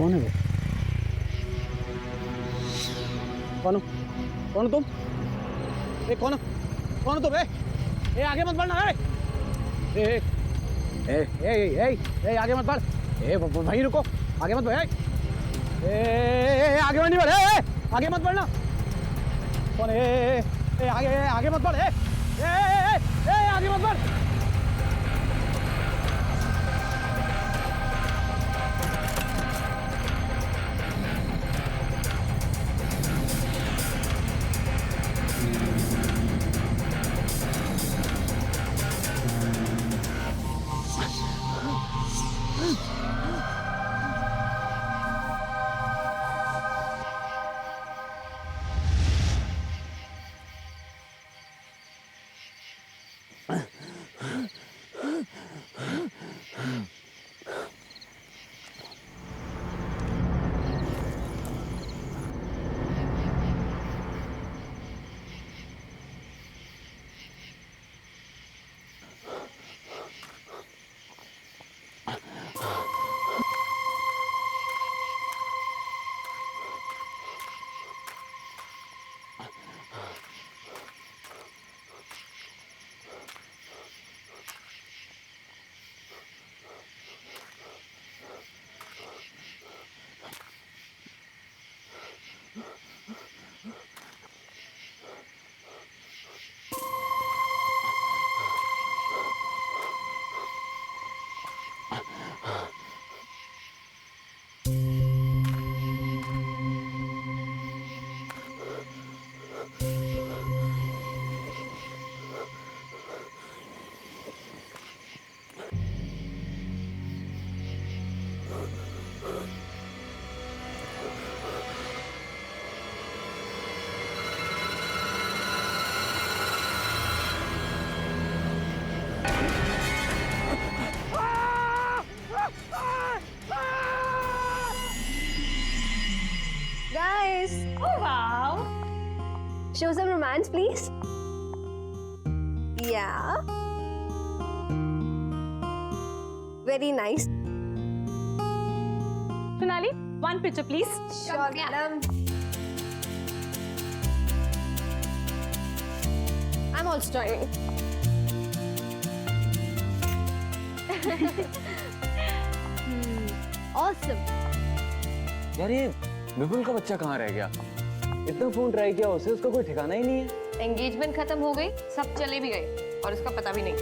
कौन है वो? कौन हो? कौन हो तुम? कौन हो? कौन हो तुम? आगे मत बढ़ना। आगे मत बढ़। वहीं रुको, आगे मत बढ़। आगे नहीं बढ़। आगे मत बढ़ना। कौन है? आगे मत बढ़। आगे मत बढ़। Guys, Oh wow! show some romance, please. Yeah. Very nice. Sonali, one picture please. Sure, madam. I'm also joining. Awesome. यार ये विपुल का बच्चा कहाँ रह गया? इतना फोन ट्राई किया उसे, उसका कोई ठिकाना ही नहीं है। एंगेजमेंट खत्म हो गई, सब चले भी गए और उसका पता भी नहीं।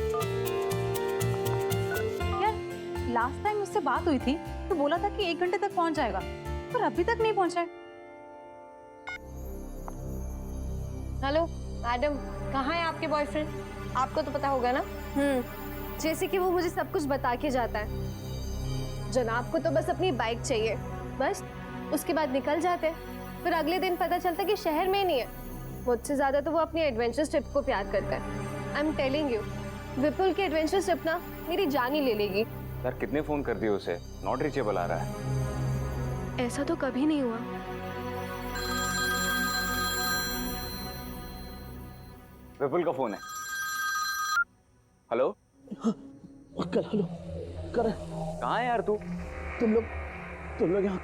यार लास्ट टाइम मुझसे बात हुई थी तो बोला था कि 1 घंटे तक पहुंच जाएगा, पर अभी तक नहीं पहुंचा है। हेलो मैडम, कहाँ है आपके बॉयफ्रेंड? आपको तो पता होगा ना। जैसे कि वो मुझे सब कुछ बता के जाता है। जनाब को तो बस अपनी बाइक चाहिए, बस उसके बाद निकल जाते हैं। फिर अगले दिन पता चलता कि शहर में ही नहीं है। मुझसे ज्यादा तो वो अपनी एडवेंचर ट्रिप को प्यार करता है। आई एम टेलिंग यू, विपुल की एडवेंचर ट्रिप ना मेरी जान ही ले लेगी। यार कितने फोन कर दिए उसे, नॉट रीचेबल आ रहा है। ऐसा तो कभी नहीं हुआ। विपुल का फोन है। हेलो अंकल हेलो कर। कहाँ है यार तू? तुम लोग यहाँ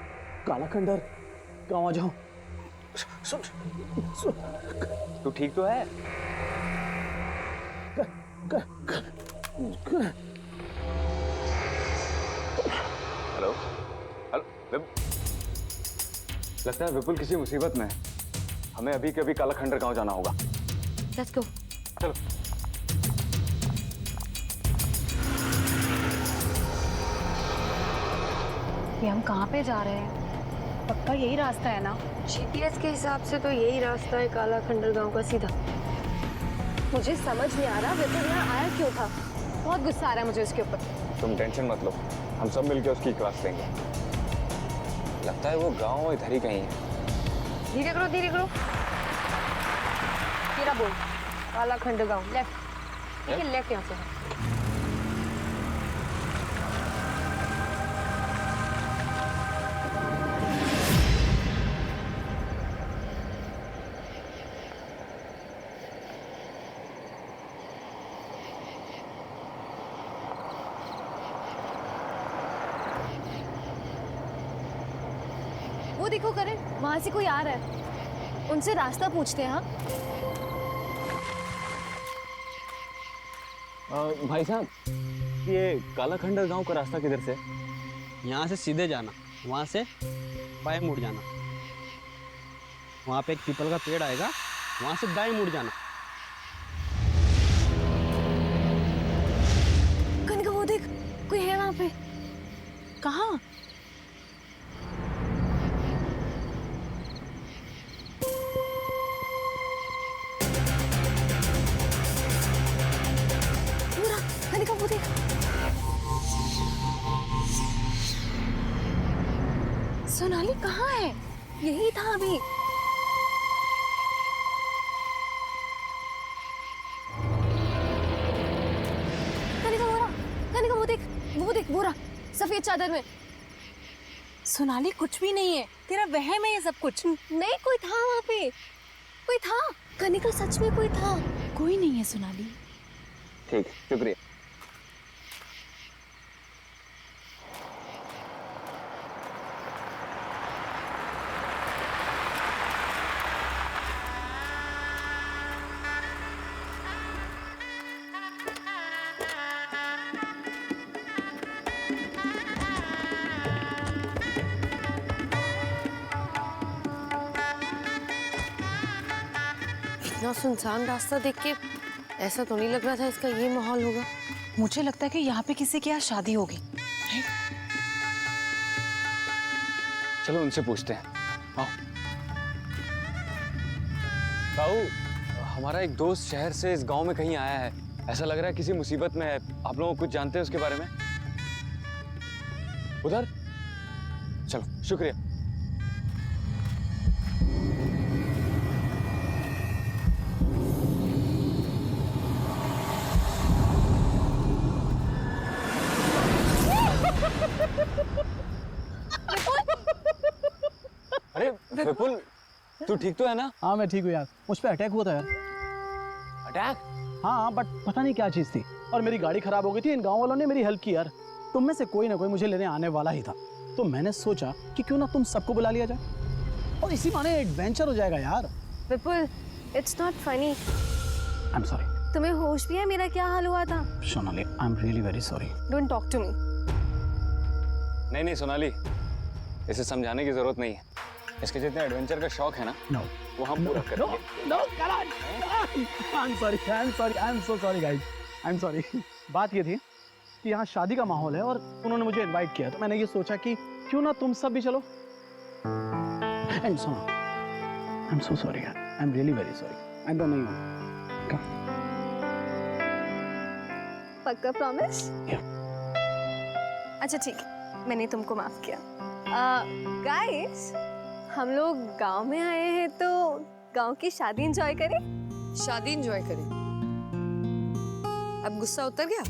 काला खंडर गाँव आ जाओ। सुन सुन। तू ठीक तो है? हेलो हेलो लगता है विपुल किसी मुसीबत में है। हमें अभी के अभी काला खंडर गाँव जाना होगा। Let's go. चलो। ये हम कहाँ पे जा रहे हैं? पक्का यही रास्ता है ना? जीपीएस के हिसाब से तो यही रास्ता है काला खंडर गांव का सीधा। मुझे समझ नहीं आ रहा विपुल यहाँ आया क्यों था। बहुत गुस्सा आ रहा है मुझे उसके ऊपर। तुम टेंशन मत लो, हम सब मिलकर उसकी क्लास लेंगे। लगता है वो गाँव इधर ही कहीं है। धीरे करो धीरे करो। तेरा बोल। काला खंडर गांव लेफ्ट। ठीक है, लेफ्ट यहाँ से है। वो देखो करण, वहां से कोई आ रहा है, उनसे रास्ता पूछते हैं। हाँ भाई साहब, ये काला खंडर गांव का रास्ता किधर से? यहाँ से सीधे जाना, वहाँ से बाएं मुड़ जाना, वहाँ पे एक पीपल का पेड़ आएगा, वहाँ से दाएं मुड़ जाना। कनिका वो देख, कोई है वहाँ पे। कहाँ? कनिका वो देख। सोनाली कहाँ है? यही था अभी। कनिका वो देख बोरा सफेद चादर में। सोनाली कुछ भी नहीं है, तेरा वहम है ये सब कुछ। नहीं, कोई था वहाँ पे, कोई था। कनिका सच में कोई था। कोई नहीं है सोनाली। ठीक, शुक्रिया। इतना सुनसान रास्ता देख के ऐसा तो नहीं लग रहा था इसका ये माहौल होगा। मुझे लगता है कि यहाँ पे किसी की आज शादी होगी। चलो उनसे पूछते हैं। आओ। ताऊ, हमारा एक दोस्त शहर से इस गांव में कहीं आया है। ऐसा लग रहा है किसी मुसीबत में है। आप लोग कुछ जानते हैं उसके बारे में? उधर? चलो, शुक्रिया। अरे विपुल, तू ठीक तो है ना? हाँ मैं ठीक हूँ यार, मुझ पे अटैक हुआ था यार। अटैक? हाँ बट पता नहीं क्या चीज़ थी, और मेरी गाड़ी खराब हो गई थी। इन गांव वालों ने मेरी हेल्प की यार। तुम में से कोई ना कोई मुझे लेने आने वाला ही था, तो मैंने सोचा कि क्यों ना तुम सबको बुला लिया जाए और इसी बहाने एडवेंचर हो जाएगा यार। Vipul, it's not funny. I am sorry. तुम्हें होश भी है मेरा क्या हाल हुआ था? Sonali, I am really very sorry. Don't talk to me. नहीं सोनाली, इसे समझाने की जरूरत नहीं है। इसके जितने एडवेंचर का शौक है ना, नो वो हम पूरा करेंगे। No Karan, I am so sorry guys, I am sorry. बात ये थी कि यहाँ शादी का माहौल है और उन्होंने मुझे इनवाइट किया, तो मैंने ये सोचा कि क्यों ना तुम सब भी चलो। एंड सुनो, आई एम सो सॉरी यार, आई एम रियली वेरी सॉरी। आइंदा नहीं हो। पक्का प्रॉमिस? Yeah. अच्छा ठीक है, मैंने तुमको माफ किया। गाइस, हम लोग गांव में आए हैं तो गांव की शादी एंजॉय करें। शादी एंजॉय करें। अब गुस्सा उतर गया?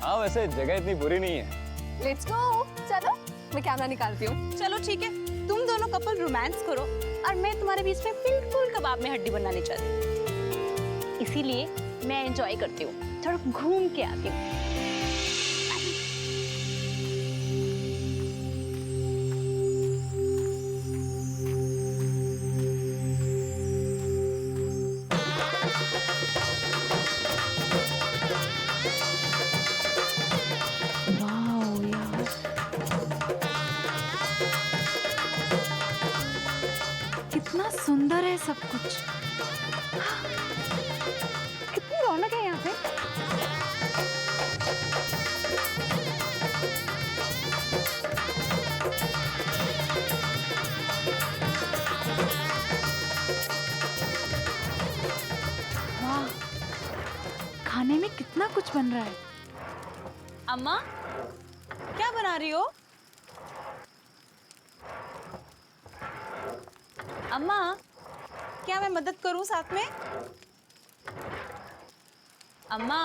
हाँ, वैसे जगह इतनी बुरी नहीं है। Let's go. चलो, मैं कैमरा निकालती हूँ। चलो ठीक है, तुम दोनों कपल रोमांस करो और मैं तुम्हारे बीच में बिल्कुल कबाब में हड्डी बनानी चाहती हूँ। इसीलिए मैं एंजॉय करती हूँ, थोड़ा घूम के आती हूँ। कितना सुंदर है सब कुछ। कितनी रौनक है यहाँ पे। वाह, खाने में कितना कुछ बन रहा है। अम्मा, क्या बना रही हो? अम्मा, क्या मैं मदद करूं साथ में? अम्मा,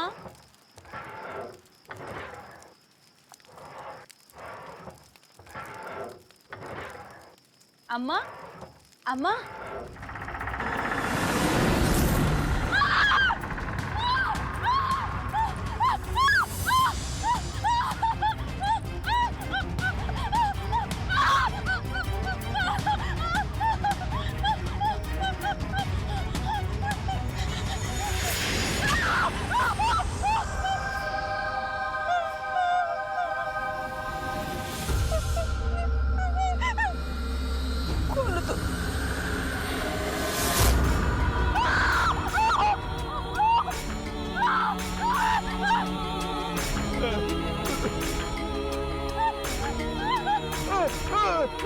अम्मा, अम्मा, सुनिए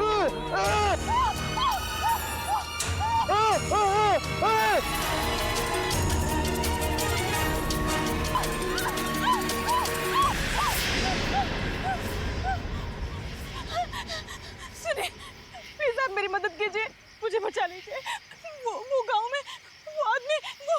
प्लीज आप मेरी मदद कीजिए, मुझे बचा लीजिए। वो गांव में वो आदमी वो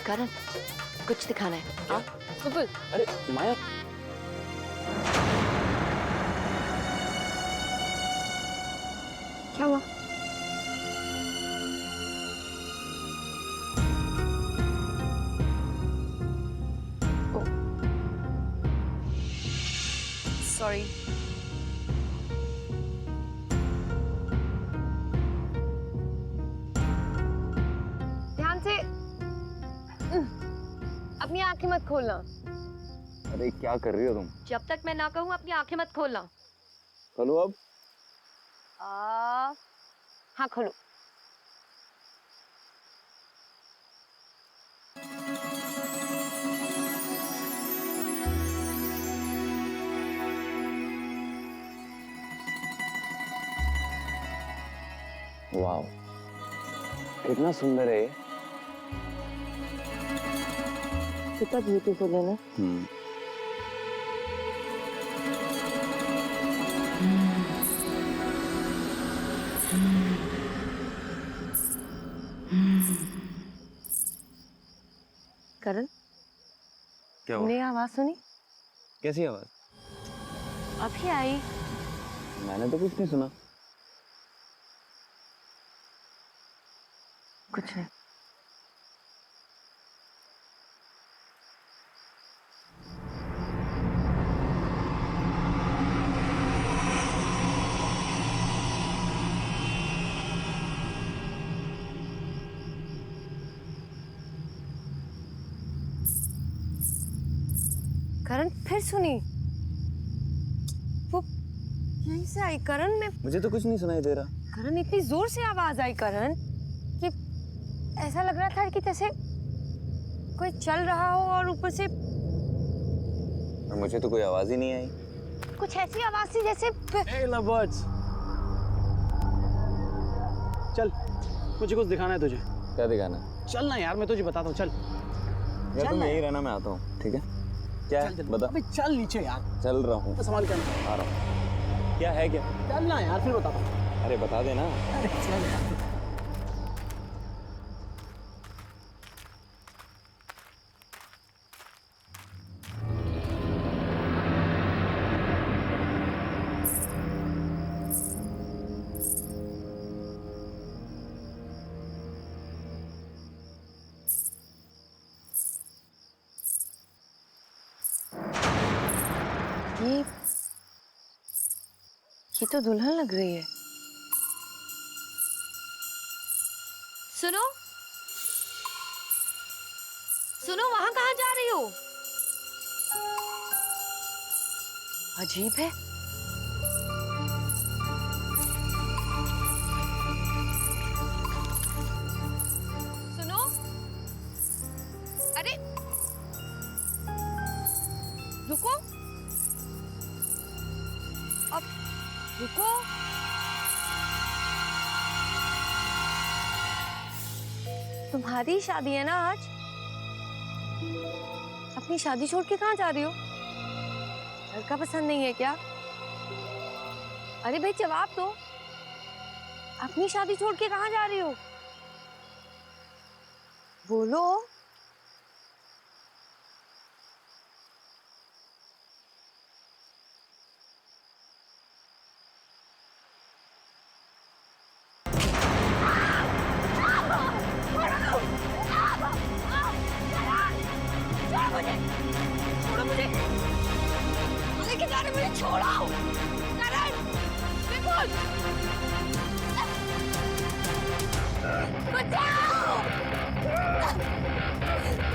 करण कुछ दिखाना है। हाँ बिल्कुल। अरे माया, क्या हुआ? सॉरी। ध्यान से अपनी आंखें मत खोलना। अरे क्या कर रही हो तुम? जब तक मैं ना कहूँ अपनी आंखें मत खोलना। खोलो अब। हाँ खोलो। वाह, कितना सुंदर है ये। कितना ब्यूटीफुल है ना। करण, क्या हुआ? तुमने आवाज सुनी? कैसी आवाज? अभी आई। मैंने तो कुछ नहीं सुना। कुछ नहीं। करण फिर सुनी। वो यहीं से आई करण। में मुझे तो कुछ नहीं सुनाई दे रहा। करण इतनी जोर से आवाज आई करण कि ऐसा लग रहा था कि जैसे कोई चल रहा हो और ऊपर से और मुझे तो कोई आवाज ही नहीं आई। कुछ ऐसी आवाज थी जैसे Hey lovebirds, चल मुझे कुछ दिखाना है तुझे। क्या दिखाना? चल ना यार, मैं तुझे बताता हूँ। चल या तुम ना। यही रहना, मैं आता हूँ। ठीक है? क्या है? बता। अबे चल नीचे यार, चल रहा हूँ। संभाल कर। आ रहा हूँ। क्या है क्या? चल ना यार, फिर बताता हूँ। अरे बता देना। अरे चल यार। ये तो दुल्हन लग रही है। सुनो सुनो, वहां कहाँ जा रही हो? अजीब है। सुनो, अरे रुको, अब रुको। तुम्हारी शादी है ना आज? अपनी शादी छोड़ के कहाँ जा रही हो? लड़का पसंद नहीं है क्या? अरे भाई जवाब दो, अपनी शादी छोड़ के कहाँ जा रही हो? बोलो। छोड़ो करण, विपुल, बचाओ,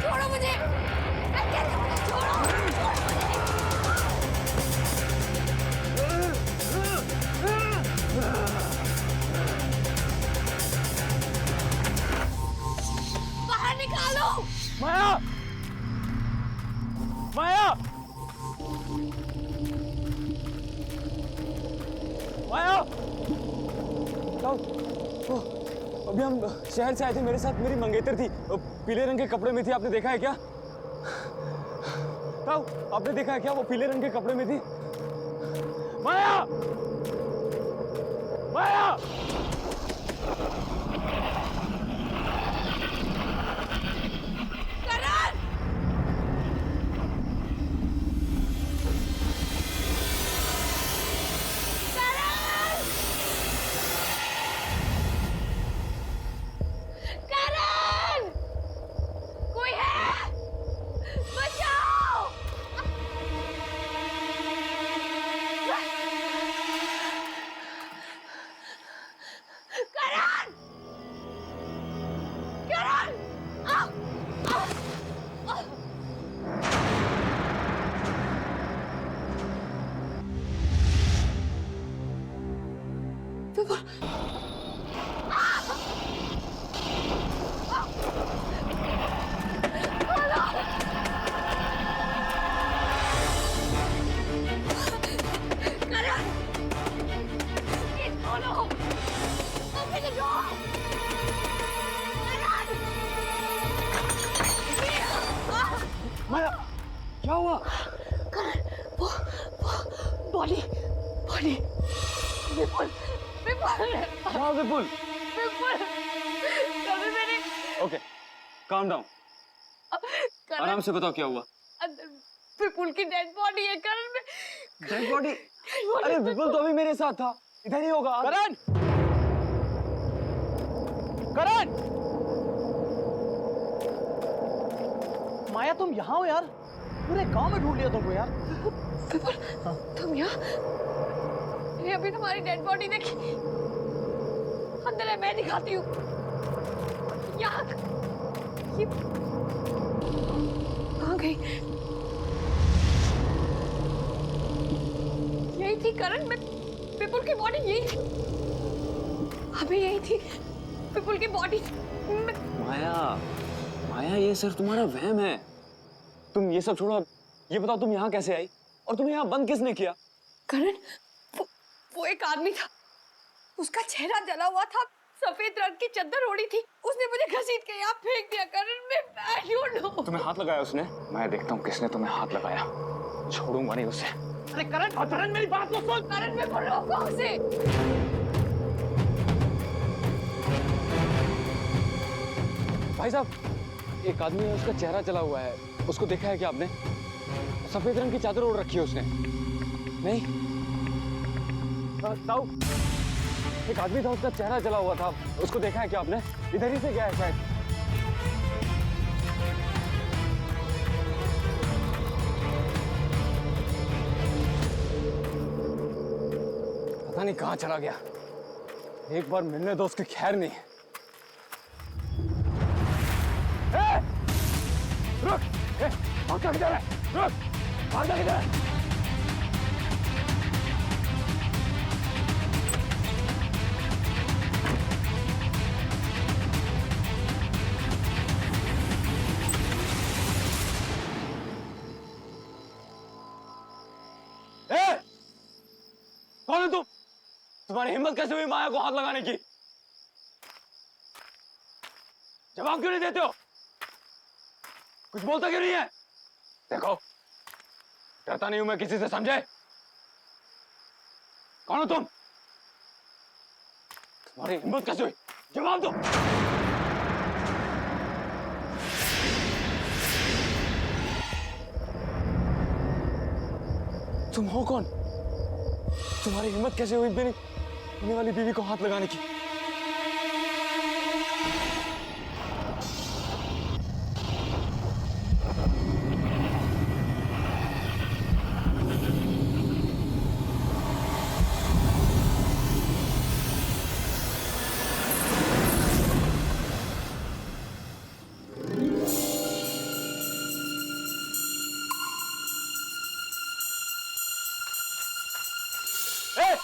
छोड़ो मुझे, मैं कहती हूँ मुझे छोड़ो, छोड़ो मुझे, बाहर निकालो। माया, माया, माया। अभी हम शहर से आए थे, मेरे साथ मेरी मंगेतर थी, पीले रंग के कपड़े में थी, आपने देखा है क्या? ताऊ, आपने देखा है क्या वो पीले रंग के कपड़े में थी? माया, माया। माया, क्या हुआ? बॉडी, बॉडी, विपुल, विपुल, हाँ विपुल। विपुल, कभी मैंने ओके, काम डाउन, आराम से बताओ क्या हुआ। विपुल की डेड बॉडी है करण में। Dead body? अरे विपुल तो अभी मेरे साथ था, इधर ही होगा। करण, करण, माया तुम यहाँ हो यार? पूरे गांव में ढूंढ लिया तुमको यार। विपुल, तुम यहाँ? मैंने अभी तुम्हारी डेड बॉडी देखी। अंदर है, मैं दिखाती हूँ। यहाँ, ये कहाँ गई? यही थी करण, मैं विपुल की बॉडी यही थी। अभी यही थी विपुल की बॉडी। माया, माया ये सिर्फ तुम्हारा वहम है। तुम ये सब छोड़ो, ये बताओ तुम यहाँ कैसे आई और तुम्हें यहाँ बंद किसने किया? करण, वो एक आदमी था, उसका चेहरा जला हुआ था, सफेद रंग की चादर ओढ़ी थी, उसने मुझे घसीट के यहाँ फेंक दिया। करण, मैं I don't know। तुम्हें हाथ लगाया उसने? मैं देखता हूँ किसने तुम्हें हाथ लगाया, छोड़ूंगा नहीं उसे। अरे करण, करण मेरी बात को सुन। करण, मैं बोल रहा हूँ उसे। भाई साहब, एक आदमी है, उसका चेहरा जला हुआ है, उसको देखा है क्या आपने? सफेद रंग की चादर ओढ़ रखी है उसने। नहीं ताऊ, एक आदमी था, उसका चेहरा जला हुआ था, उसको देखा है क्या आपने? इधर ही से गया है शायद। पता नहीं कहाँ चला गया, एक बार मिलने दो, उसकी खैर नहीं। रुक, भागता किधर है? रुक, भागता किधर है? कौन है तुम? तुम्हारी हिम्मत कैसे हुई माया को हाथ लगाने की? जवाब क्यों नहीं देते हो? कुछ बोलता क्यों नहीं है? देखो, डरता नहीं हूं मैं किसी से, समझे? कौन हो तुम? तुम्हारी हिम्मत कैसे हुई? जवाब दो। तुम हो कौन? तुम्हारी हिम्मत कैसे हुई मेरी होने वाली बीवी को हाथ लगाने की? ए,